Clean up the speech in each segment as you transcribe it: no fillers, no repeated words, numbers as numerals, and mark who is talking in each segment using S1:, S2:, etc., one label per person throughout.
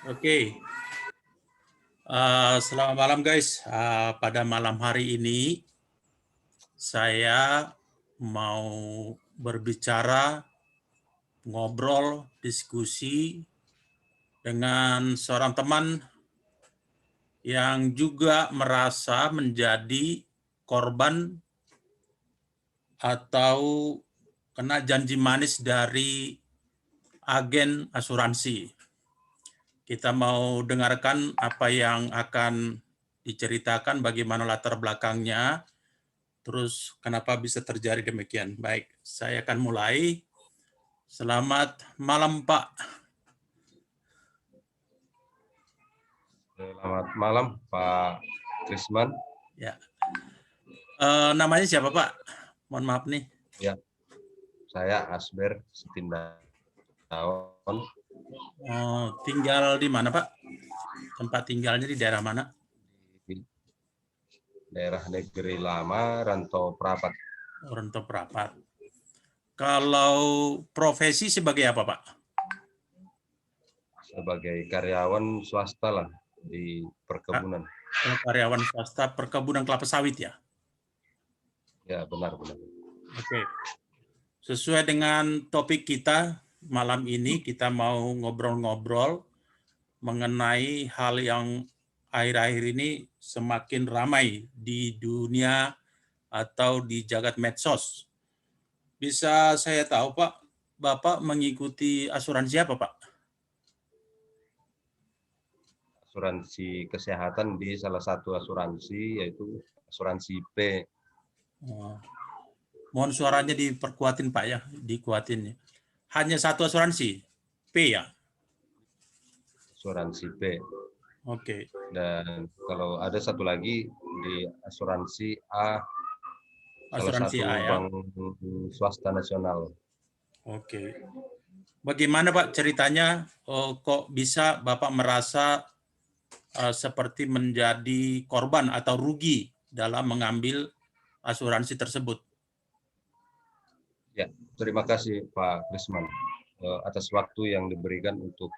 S1: Oke, selamat malam guys. Pada malam hari ini saya mau berbicara, ngobrol, diskusi dengan seorang teman yang juga merasa menjadi korban atau kena janji manis dari agen asuransi. Kita mau dengarkan apa yang akan diceritakan, bagaimana latar belakangnya, terus kenapa bisa terjadi demikian. Baik, saya akan mulai. Selamat malam, Pak.
S2: Selamat malam, Pak Krisman.
S1: Ya, namanya siapa, Pak? Mohon maaf nih.
S2: Ya, saya Asber Setindaon
S1: Tinggal di mana, Pak? Tempat tinggalnya di daerah mana?
S2: di daerah Negeri Lama, Rantau Prapat.
S1: Rantau Prapat. Kalau profesi sebagai apa, Pak?
S2: Sebagai karyawan swasta lah di perkebunan.
S1: Kalau karyawan swasta perkebunan kelapa sawit ya?
S2: Ya, benar-benar.
S1: Oke. Sesuai dengan topik kita malam ini, kita mau ngobrol-ngobrol mengenai hal yang akhir-akhir ini semakin ramai di dunia atau di jagat medsos. Bisa saya tahu, Pak, Bapak mengikuti asuransi apa, Pak?
S2: Asuransi kesehatan di salah satu asuransi, yaitu asuransi P.
S1: Oh, mohon suaranya diperkuatin, Pak ya, dikuatin. Hanya satu asuransi, P ya?
S2: Asuransi P.
S1: Oke.
S2: Dan kalau ada satu lagi di asuransi A, salah
S1: Asuransi
S2: satu
S1: A ya.
S2: bank swasta nasional.
S1: Oke. Bagaimana Pak ceritanya, kok bisa Bapak merasa seperti menjadi korban atau rugi dalam mengambil asuransi tersebut?
S2: Ya, terima kasih Pak Krisman atas waktu yang diberikan untuk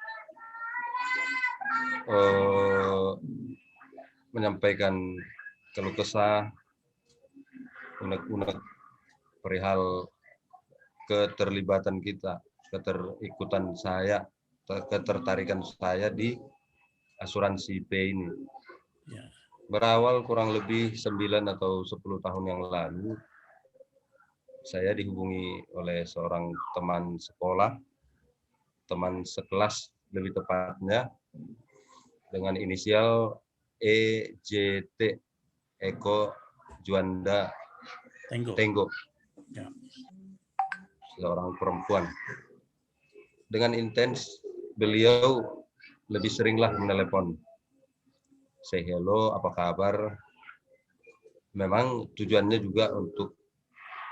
S2: menyampaikan keluh kesah, unek-unek perihal keterlibatan kita, keterikutan saya, ketertarikan saya di asuransi P ini.
S1: Ya.
S2: Berawal kurang lebih 9 atau 10 tahun yang lalu, saya dihubungi oleh seorang teman sekolah, teman sekelas lebih tepatnya, dengan inisial EJT, Eko Juanda Tenggo,
S1: Ya.
S2: seorang perempuan. Dengan intens, beliau lebih seringlah menelepon. Say hello, apa kabar? Memang tujuannya juga untuk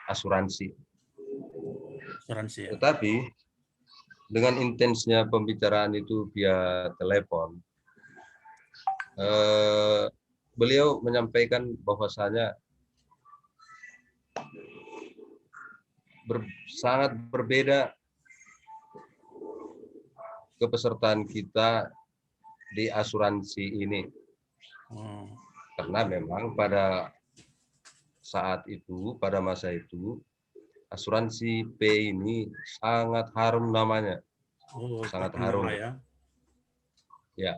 S2: asuransi.
S1: Asuransi ya.
S2: Tetapi dengan intensnya pembicaraan itu via telepon, beliau menyampaikan bahwasanya sangat berbeda kepesertaan kita di asuransi ini. Karena memang pada saat itu, pada masa itu, asuransi P ini sangat harum namanya. Sangat harum.
S1: Ya.
S2: Ya.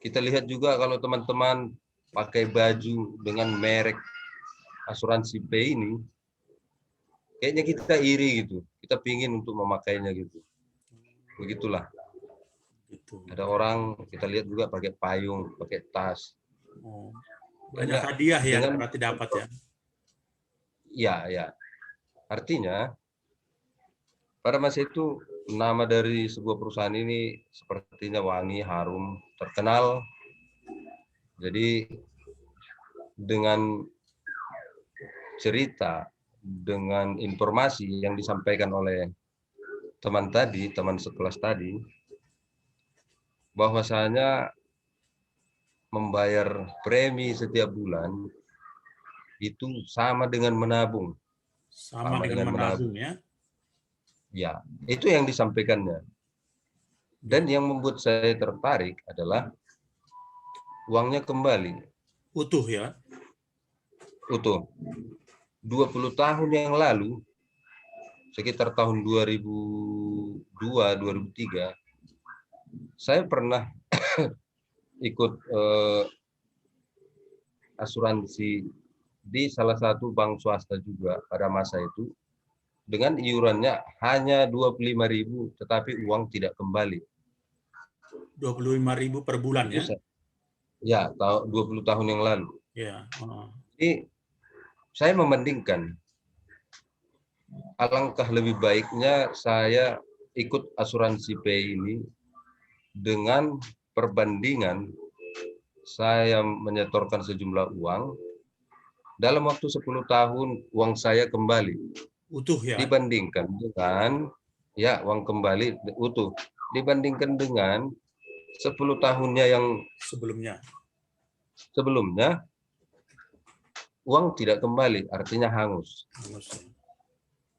S2: Kita lihat juga kalau teman-teman pakai baju dengan merek asuransi P ini, kayaknya kita iri gitu. Kita pingin untuk memakainya gitu. Begitulah. Ada orang kita lihat juga pakai payung, pakai tas.
S1: Banyak hadiah ya berarti dapat ya.
S2: Ya, ya. Artinya pada masa itu nama dari sebuah perusahaan ini sepertinya wangi, harum, terkenal. Jadi dengan cerita, dengan informasi yang disampaikan oleh teman tadi, teman sekelas tadi, bahwasanya membayar premi setiap bulan itu sama dengan menabung.
S1: Sama dengan menabung ya.
S2: Ya, itu yang disampaikannya. Dan yang membuat saya tertarik adalah uangnya kembali
S1: Utuh ya.
S2: utuh. 20 tahun yang lalu, sekitar tahun 2002-2003, saya pernah ikut asuransi di salah satu bank swasta juga pada masa itu, dengan iurannya hanya 25.000, tetapi uang tidak kembali.
S1: 25.000 per bulan
S2: Itu
S1: ya.
S2: ya, 20 tahun yang lalu.
S1: Ya.
S2: Jadi saya membandingkan, alangkah lebih baiknya saya ikut asuransi P ini dengan perbandingan saya menyetorkan sejumlah uang, dalam waktu 10 tahun uang saya kembali,
S1: Utuh ya.
S2: dibandingkan dengan ya uang kembali utuh, dibandingkan dengan 10 tahunnya yang sebelumnya uang tidak kembali, artinya hangus.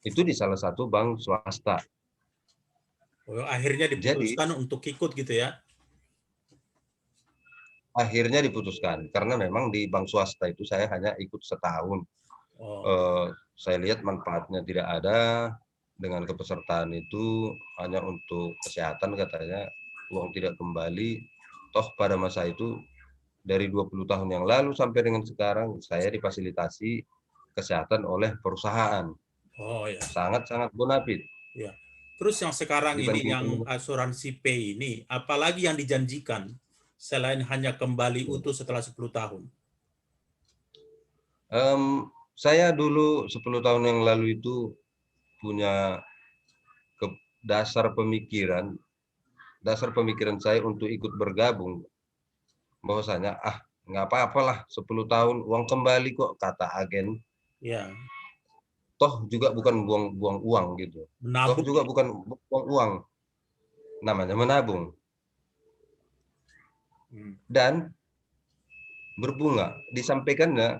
S2: Itu di salah satu bank swasta.
S1: Akhirnya diputuskan untuk ikut gitu ya.
S2: Akhirnya diputuskan karena memang di bank swasta itu saya hanya ikut setahun. Saya lihat manfaatnya tidak ada, dengan kepesertaan itu hanya untuk kesehatan katanya, uang tidak kembali. Toh pada masa itu dari 20 tahun yang lalu sampai dengan sekarang saya difasilitasi kesehatan oleh perusahaan.
S1: Ya.
S2: Sangat-sangat bonafit.
S1: Ya. Terus yang sekarang ini yang asuransi P ini, apalagi yang dijanjikan selain hanya kembali utuh setelah 10 tahun?
S2: Saya dulu 10 tahun yang lalu itu punya dasar pemikiran saya untuk ikut bergabung, bahwasanya nggak apa-apalah 10 tahun uang kembali kok, kata agen.
S1: Ya.
S2: Toh juga bukan buang-buang uang gitu.
S1: Menabung.
S2: Toh juga bukan buang uang. Namanya menabung. Dan berbunga. Disampaikannya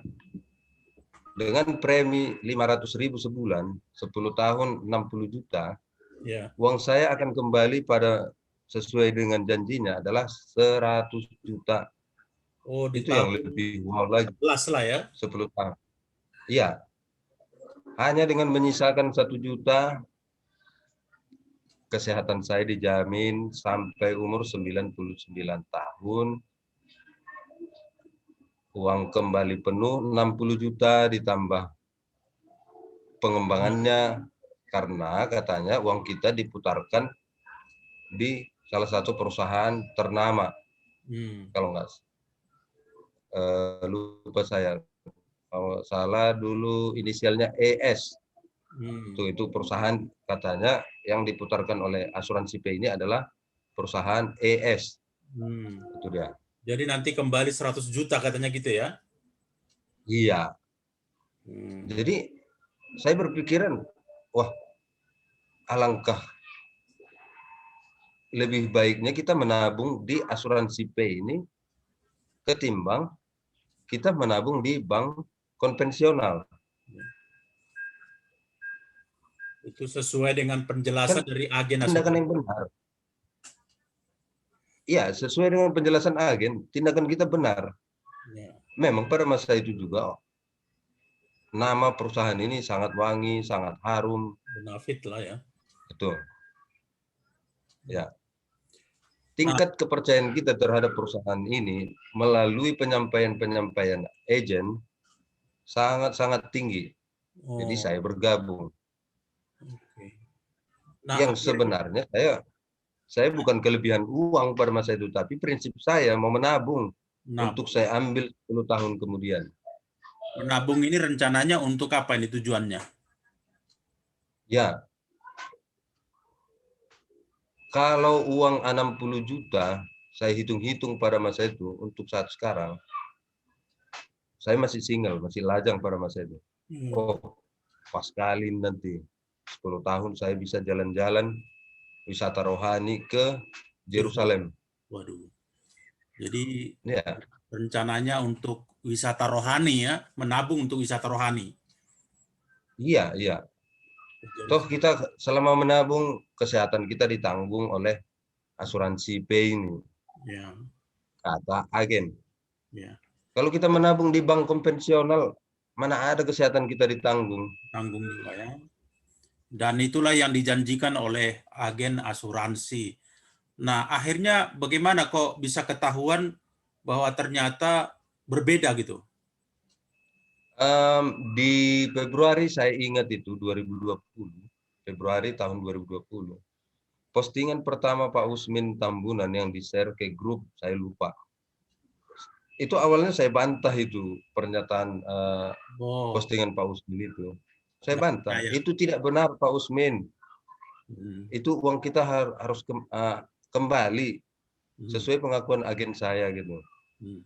S2: dengan premi 500.000 sebulan, 10 tahun 60 juta.
S1: Ya.
S2: Uang saya akan kembali pada sesuai dengan janjinya adalah 100 juta. Itu yang lebih wow lagi.
S1: Jelas lah ya.
S2: 10 tahun. Iya. Hanya dengan menyisakan 1 juta, kesehatan saya dijamin sampai umur 99 tahun. Uang kembali penuh 60 juta ditambah pengembangannya, karena katanya uang kita diputarkan di salah satu perusahaan ternama. Kalau nggak lupa saya, kalau salah dulu inisialnya ES. Itu perusahaan katanya yang diputarkan oleh asuransi P ini adalah perusahaan ES. Itu dia.
S1: Jadi nanti kembali 100 juta katanya gitu ya?
S2: Iya. Jadi saya berpikiran, wah, alangkah lebih baiknya kita menabung di asuransi P ini ketimbang kita menabung di bank konvensional.
S1: Itu sesuai dengan penjelasan dari agen
S2: tindakan yang benar. Iya, sesuai dengan penjelasan agen, tindakan kita benar. Ya. Memang pada masa itu juga nama perusahaan ini sangat wangi, sangat harum.
S1: Bonafit lah ya.
S2: Betul. Ya. Tingkat kepercayaan kita terhadap perusahaan ini melalui penyampaian-penyampaian agen sangat-sangat tinggi. Jadi saya bergabung. Yang sebenarnya saya bukan kelebihan uang pada masa itu, tapi prinsip saya mau menabung untuk saya ambil 10 tahun kemudian.
S1: Menabung ini rencananya untuk apa ini tujuannya?
S2: Ya, kalau uang 60 juta, saya hitung-hitung pada masa itu, untuk saat sekarang, saya masih single, masih lajang pada masa itu. Oh, pas kali nanti, 10 tahun saya bisa jalan-jalan wisata rohani ke Yerusalem.
S1: Waduh. Jadi
S2: ya,
S1: rencananya untuk wisata rohani ya, menabung untuk wisata rohani.
S2: Iya, iya. Toh kita selama menabung, kesehatan kita ditanggung oleh asuransi P ini,
S1: Ya,
S2: kata agen.
S1: ya,
S2: Kalau kita menabung di bank konvensional, mana ada kesehatan kita ditanggung.
S1: tanggung juga ya. Dan itulah yang dijanjikan oleh agen asuransi. Nah, akhirnya bagaimana kok bisa ketahuan bahwa ternyata berbeda gitu?
S2: Di Februari saya ingat itu 2020, Februari tahun 2020. Postingan pertama Pak Usmin Tambunan yang di-share ke grup, saya lupa. Itu awalnya saya bantah itu pernyataan
S1: Oh,
S2: postingan Pak Usmin itu. Saya
S1: nggak
S2: bantah,
S1: percaya.
S2: itu tidak benar Pak Usmin.
S1: Hmm,
S2: Itu uang kita harus kembali
S1: hmm,
S2: sesuai pengakuan agen saya gitu.
S1: hmm.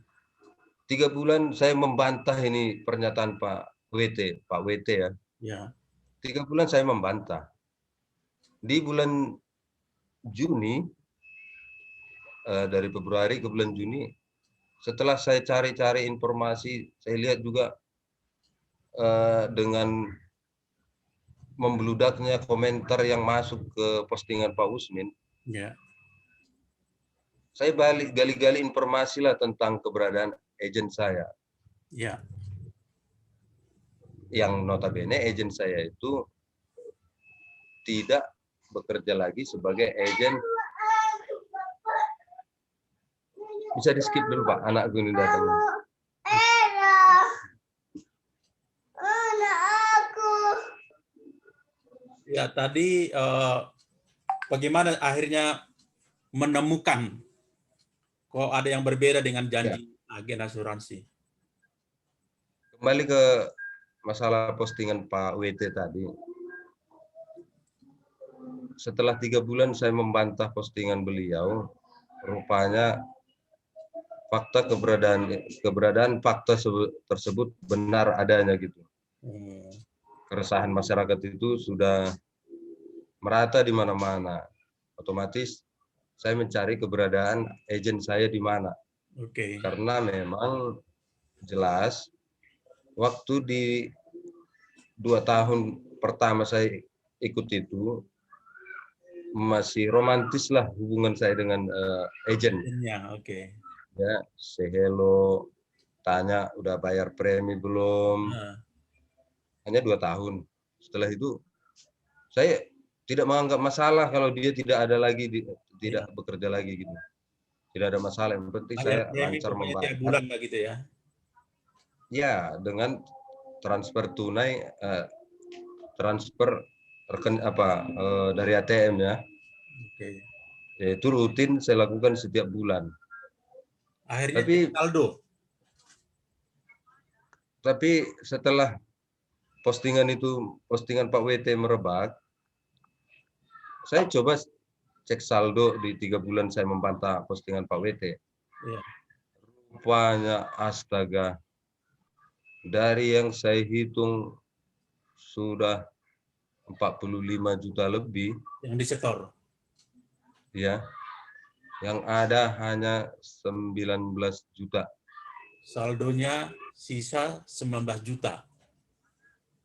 S2: 3 bulan saya membantah ini pernyataan Pak WT ya.
S1: Ya,
S2: 3 bulan saya membantah. Di bulan Juni, dari Februari ke bulan Juni, setelah saya cari-cari informasi, saya lihat juga dengan membludaknya komentar yang masuk ke postingan Pak Usmin,
S1: ya,
S2: saya balik gali-gali informasi lah tentang keberadaan agen saya.
S1: ya.
S2: Yang notabene agen saya itu tidak bekerja lagi sebagai agen. Bisa di skip dulu Pak, anak gue ini datang.
S1: Ya, tadi bagaimana akhirnya menemukan kok ada yang berbeda dengan
S2: Ya,
S1: janji agen asuransi?
S2: kembali ke masalah postingan Pak WT tadi. Setelah 3 bulan saya membantah postingan beliau, rupanya fakta keberadaan fakta tersebut benar adanya gitu.
S1: Hmm,
S2: Keresahan masyarakat itu sudah merata di mana-mana. Otomatis saya mencari keberadaan agen saya di mana.
S1: Oke.
S2: Karena memang jelas waktu di 2 tahun pertama saya ikut itu masih romantis lah hubungan saya dengan agen.
S1: Agennya, oke.
S2: Ya, say hello, tanya udah bayar premi belum.
S1: Nah,
S2: Hanya 2 tahun. Setelah itu saya tidak menganggap masalah kalau dia tidak ada lagi, tidak
S1: ya.
S2: bekerja lagi gitu. Tidak ada masalah. Yang penting
S1: Bayar
S2: saya
S1: premi
S2: lancar
S1: pokoknya tiap
S2: membayar.
S1: bulan lah gitu ya.
S2: Ya, dengan transfer tunai, transfer dari ATM ya.
S1: Oke.
S2: Itu rutin saya lakukan setiap bulan.
S1: Akhirnya cek
S2: Tapi
S1: saldo.
S2: tapi setelah postingan Pak WT merebak, saya coba cek saldo di 3 bulan saya membantah postingan Pak WT.
S1: Ya.
S2: Rupanya astaga, dari yang saya hitung sudah 45 juta lebih,
S1: Yang disetor.
S2: ya, yang ada hanya 19 juta.
S1: Saldonya sisa 19 juta.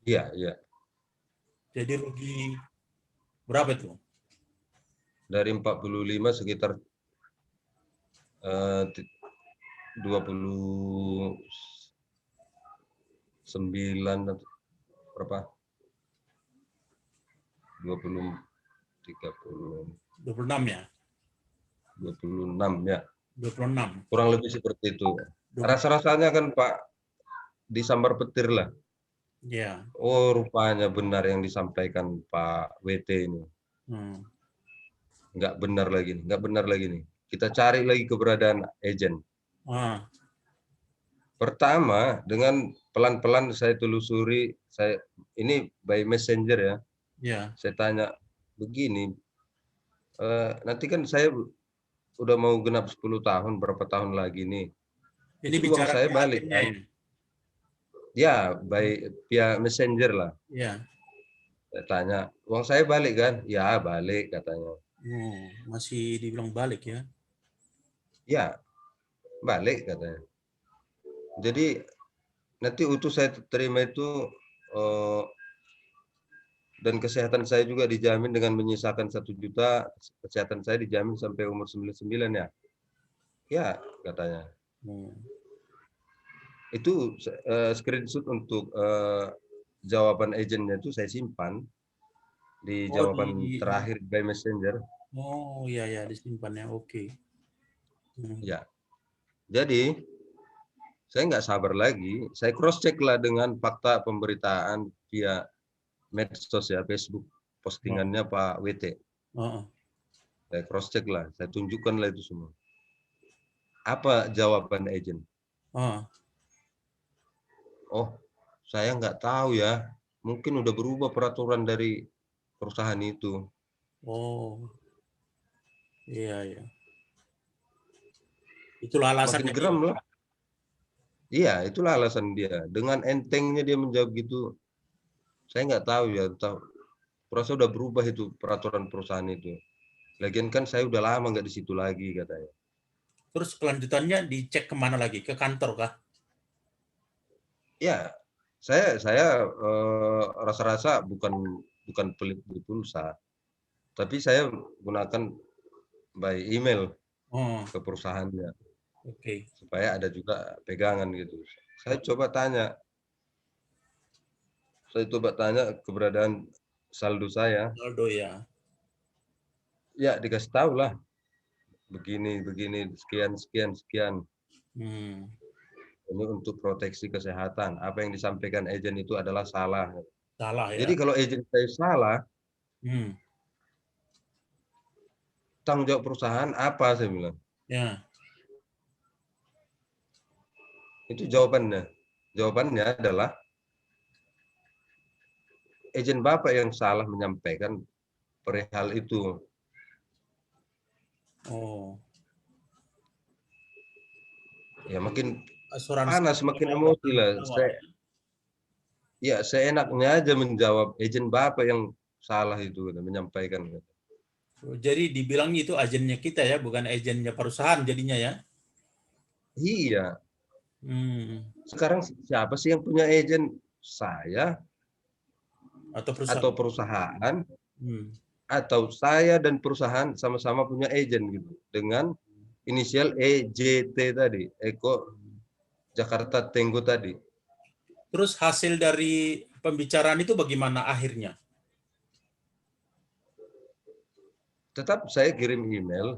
S2: Iya, iya.
S1: Jadi rugi berapa tuh?
S2: Dari 45 sekitar 29 atau berapa? 20, 30,
S1: 26 ya?
S2: 26 ya.
S1: 26.
S2: Kurang lebih seperti itu.
S1: 20.
S2: Rasa-rasanya kan Pak disambar petir lah.
S1: Ya.
S2: Oh, rupanya benar yang disampaikan Pak WT ini.
S1: Hmm.
S2: Nggak benar lagi, nggak benar lagi nih. Kita cari lagi keberadaan agen.
S1: Ah,
S2: Pertama, dengan pelan-pelan saya telusuri, ini by messenger ya.
S1: ya.
S2: Saya tanya begini, nanti kan saya udah mau genap 10 tahun, berapa tahun lagi nih?
S1: Ini
S2: Itu uang
S1: bicara
S2: saya
S1: ke
S2: balik
S1: agennya
S2: kan?
S1: ya?
S2: Ya, by via messenger lah.
S1: Ya.
S2: Saya tanya, uang saya balik kan? Ya, balik katanya.
S1: Oh, masih dibilang balik ya?
S2: Ya, balik katanya. Jadi nanti utuh saya terima itu Dan kesehatan saya juga dijamin dengan menyisakan 1 juta, kesehatan saya dijamin sampai umur 99 ya. Ya, katanya.
S1: Hmm.
S2: Itu screenshot untuk jawaban agennya itu saya simpan di
S1: Oh,
S2: jawaban terakhir by messenger.
S1: oh ya ya disimpannya. Oke.
S2: Ya, jadi saya nggak sabar lagi. Saya cross check lah dengan fakta pemberitaan via medsos ya, Facebook
S1: Oh,
S2: postingannya Pak WT.
S1: oh,
S2: Saya cross check lah, saya tunjukkan lah itu semua. Apa jawaban agent?
S1: oh,
S2: Oh, saya nggak tahu ya. Mungkin udah berubah peraturan dari perusahaan itu.
S1: oh, iya ya. Itulah
S2: Makin
S1: alasannya dia.
S2: geram lah. Iya, itulah alasan dia. Dengan entengnya dia menjawab gitu. Saya nggak tahu ya. Perasa udah berubah itu peraturan perusahaan itu. Lagian kan saya udah lama nggak di situ lagi katanya.
S1: Terus kelanjutannya dicek kemana lagi? Ke kantor kah?
S2: Ya, saya rasa-rasa bukan pelit pulsa, tapi saya gunakan by email
S1: Oh,
S2: ke perusahaannya
S1: oke.
S2: supaya ada juga pegangan gitu.
S1: Oh,
S2: Saya coba tanya keberadaan saldo saya.
S1: Aldo ya.
S2: Ya, dikasih tahu lah begini begini sekian sekian sekian.
S1: Hmm,
S2: Ini untuk proteksi kesehatan. Apa yang disampaikan agen itu adalah salah.
S1: salah
S2: Jadi
S1: ya.
S2: kalau agen saya salah,
S1: Hmm,
S2: tanggung jawab perusahaan apa saya bilang.
S1: ya.
S2: Itu jawabannya. Jawabannya adalah agen Bapak yang salah menyampaikan perihal itu.
S1: Oh,
S2: Ya makin
S1: asuransi
S2: panas, makin
S1: mau
S2: emosi lah.
S1: bertanggung jawab ya.
S2: Ya seenaknya aja menjawab agen Bapak yang salah itu menyampaikan.
S1: Jadi dibilangnya itu agennya kita ya, bukan agennya perusahaan jadinya ya.
S2: Iya,
S1: Hmm,
S2: sekarang siapa sih yang punya agen? Saya
S1: atau
S2: atau
S1: perusahaan.
S2: perusahaan
S1: Hmm.
S2: atau saya dan perusahaan sama-sama punya agen gitu dengan inisial EJT tadi, Eko Jakarta Tenggo tadi.
S1: Terus hasil dari pembicaraan itu bagaimana akhirnya?
S2: Tetap saya kirim email,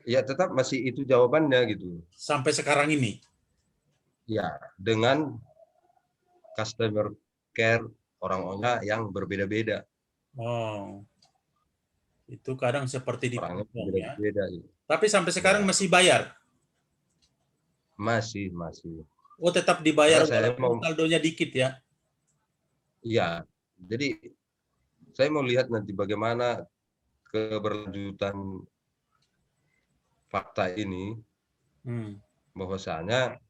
S2: ya tetap masih itu jawabannya gitu.
S1: Sampai sekarang ini?
S2: Ya, dengan customer care orang-orangnya yang berbeda-beda,
S1: Oh, itu kadang seperti
S2: orangnya
S1: dipotong ya.
S2: berbeda-beda.
S1: Tapi sampai sekarang
S2: Ya,
S1: masih bayar.
S2: masih.
S1: Oh, tetap dibayar
S2: Karena saya
S1: walaupun
S2: mau,
S1: saldonya dikit ya.
S2: ya, jadi saya mau lihat nanti bagaimana keberlanjutan fakta ini,
S1: Hmm,
S2: bahwasanya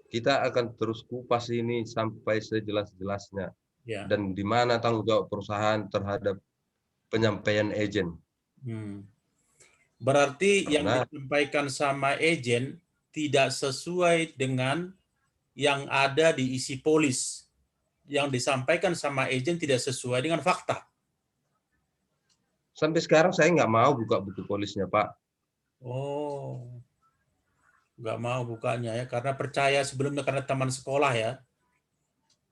S2: kita akan terus kupas ini sampai sejelas-jelasnya
S1: ya.
S2: dan di mana tanggung jawab perusahaan terhadap penyampaian agen.
S1: Hmm. Berarti yang
S2: Karena
S1: disampaikan sama agen tidak sesuai dengan yang ada di isi polis. Yang disampaikan sama agen tidak sesuai dengan fakta.
S2: sampai sekarang saya nggak mau buka buku polisnya, Pak.
S1: Oh, nggak mau bukanya ya, karena percaya sebelumnya karena teman sekolah ya.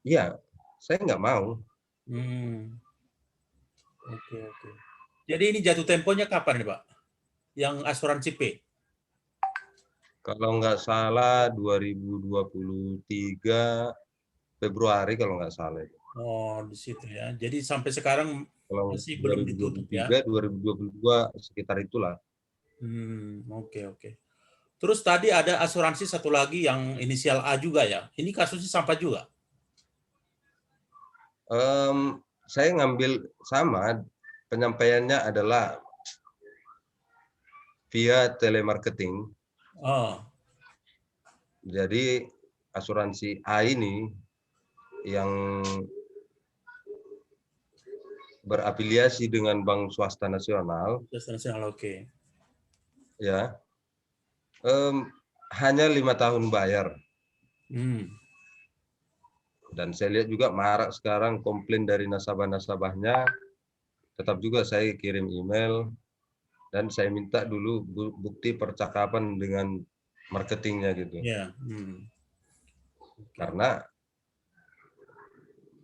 S2: Iya, saya nggak mau.
S1: Hmm, oke oke. Jadi ini jatuh temponya kapan nih Pak? Yang asuransi P?
S2: Kalau nggak salah 2023 Februari kalau nggak salah.
S1: Oh, di situ ya. Jadi sampai sekarang
S2: Kalau
S1: masih belum ditutup ya.
S2: 2023, 2022 sekitar itulah.
S1: Oke oke. Terus tadi ada asuransi satu lagi yang inisial A juga ya. Ini kasusnya sampai juga.
S2: Saya ngambil sama penyampaiannya adalah via telemarketing.
S1: Oh,
S2: Jadi asuransi A ini yang berafiliasi dengan Bank Swasta Nasional,
S1: nasional oke.
S2: ya, hanya 5 tahun bayar.
S1: Hmm.
S2: Dan saya lihat juga marak sekarang komplain dari nasabah-nasabahnya. Tetap juga saya kirim email dan saya minta dulu bukti percakapan dengan marketingnya gitu.
S1: Ya.
S2: Karena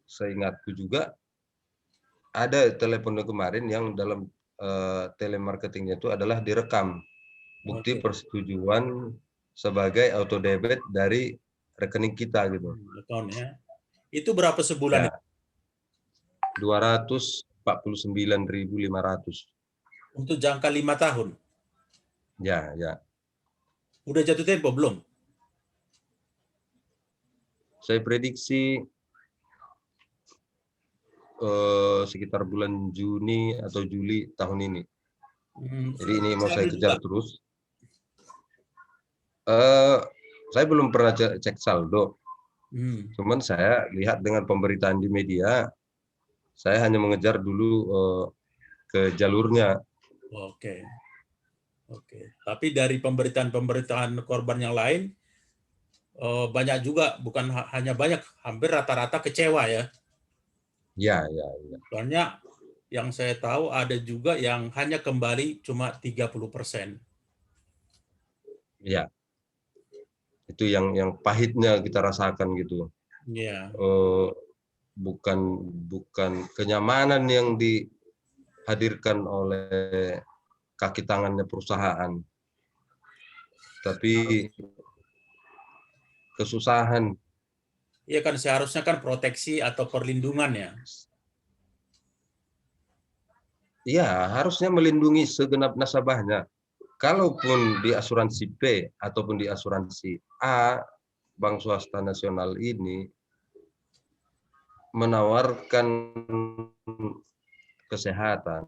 S2: seingatku juga ada telepon kemarin yang dalam telemarketingnya itu adalah direkam bukti persetujuan sebagai auto debit dari rekening kita gitu.
S1: Account ya. Itu berapa sebulan?
S2: Ya, 249.500.
S1: Untuk jangka 5 tahun.
S2: Ya, ya.
S1: Udah jatuh tempo belum?
S2: Saya prediksi sekitar bulan Juni atau Juli tahun ini. Jadi ini mau saya kejar terus. Saya belum pernah cek saldo. Cuman saya lihat dengan pemberitaan di media, saya hanya mengejar dulu ke jalurnya.
S1: Oke. Tapi dari pemberitaan korban yang lain, banyak juga, bukan hanya banyak, hampir rata-rata kecewa ya.
S2: Ya.
S1: Soalnya yang saya tahu ada juga yang hanya kembali cuma 30%.
S2: Ya. Itu yang pahitnya kita rasakan gitu.
S1: Iya.
S2: Bukan kenyamanan yang dihadirkan oleh kaki tangannya perusahaan, tapi kesusahan.
S1: Iya kan, seharusnya kan proteksi atau perlindungan ya.
S2: Iya, harusnya melindungi segenap nasabahnya. Kalaupun di asuransi B ataupun di asuransi A, bank swasta nasional ini menawarkan kesehatan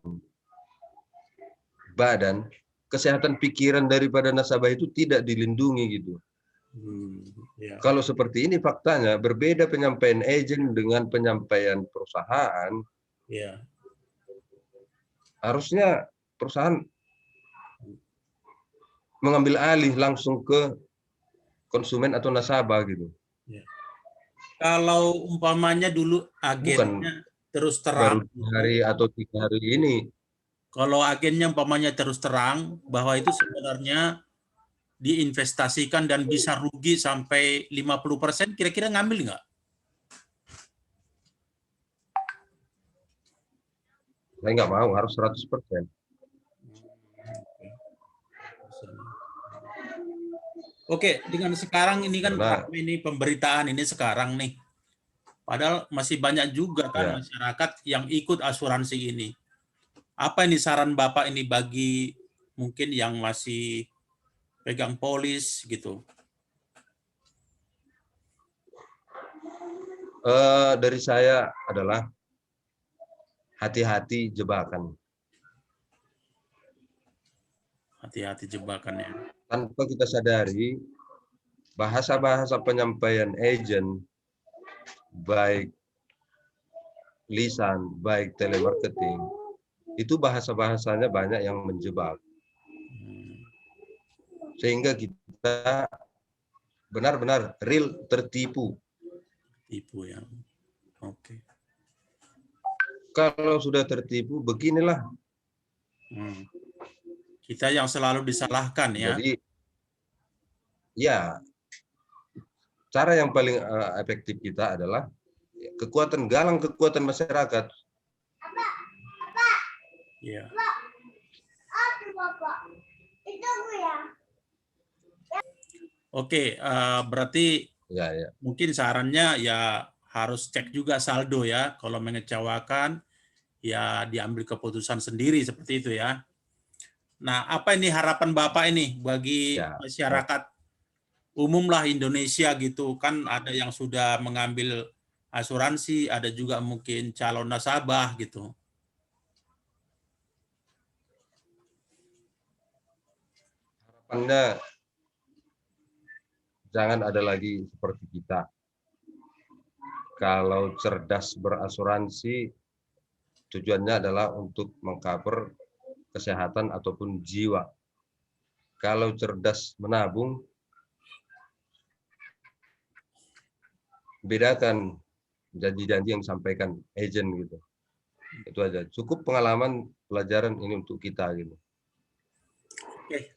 S2: badan, kesehatan pikiran daripada nasabah itu tidak dilindungi gitu.
S1: Ya.
S2: Kalau seperti ini faktanya berbeda penyampaian agent dengan penyampaian perusahaan.
S1: Ya.
S2: Harusnya perusahaan mengambil alih langsung ke konsumen atau nasabah gitu.
S1: Ya. Kalau umpamanya dulu agennya terus terang,
S2: Baru 2 hari atau 3 hari ini.
S1: kalau agennya umpamanya terus terang bahwa itu sebenarnya diinvestasikan dan bisa rugi sampai 50%, kira-kira ngambil nggak?
S2: Saya nggak mau, harus 100%.
S1: Oke, dengan sekarang ini kan ini pemberitaan ini sekarang nih. Padahal masih banyak juga kan masyarakat yang ikut asuransi ini. Apa ini saran Bapak ini bagi mungkin yang masih pegang polis gitu?
S2: Dari saya adalah hati-hati jebakan.
S1: Hati-hati jebakannya.
S2: Tanpa kita sadari, bahasa-bahasa penyampaian agent, baik lisan, baik telemarketing, itu bahasa-bahasanya banyak yang menjebak. Sehingga kita benar-benar real tertipu.
S1: Tipu ya. Oke.
S2: Kalau sudah tertipu, beginilah.
S1: Kita yang selalu disalahkan ya.
S2: Jadi, ya, cara yang paling efektif kita adalah galang kekuatan masyarakat.
S1: Iya. Oke, berarti mungkin sarannya ya harus cek juga saldo ya. Kalau mengecewakan, ya diambil keputusan sendiri seperti itu ya. Nah, apa ini harapan Bapak ini bagi masyarakat umum lah Indonesia gitu? Kan ada yang sudah mengambil asuransi, ada juga mungkin calon nasabah gitu.
S2: Harapannya jangan ada lagi seperti kita. Kalau cerdas berasuransi, tujuannya adalah untuk mengcover kesehatan ataupun jiwa. Kalau cerdas menabung, bedakan janji-janji yang disampaikan agent gitu. Itu aja. Cukup pengalaman pelajaran ini untuk kita gitu.
S1: Oke.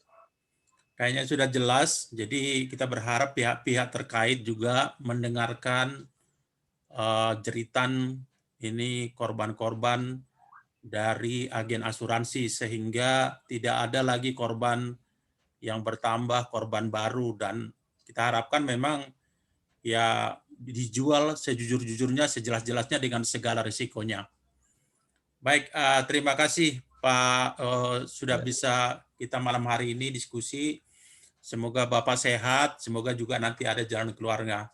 S1: Kayaknya sudah jelas. Jadi kita berharap pihak-pihak terkait juga mendengarkan jeritan ini korban-korban dari agen asuransi sehingga tidak ada lagi korban yang bertambah, korban baru, dan kita harapkan memang ya dijual sejujur-jujurnya, sejelas-jelasnya dengan segala risikonya. Baik, terima kasih Pak sudah bisa kita malam hari ini diskusi. Semoga Bapak sehat, semoga juga nanti ada jalan keluarnya.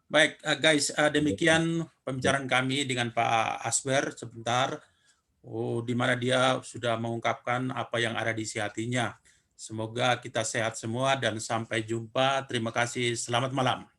S1: Baik, guys, demikian pembicaraan kami dengan Pak Asber sebentar, di mana dia sudah mengungkapkan apa yang ada di isi hatinya. Semoga kita sehat semua dan sampai jumpa. Terima kasih. Selamat malam.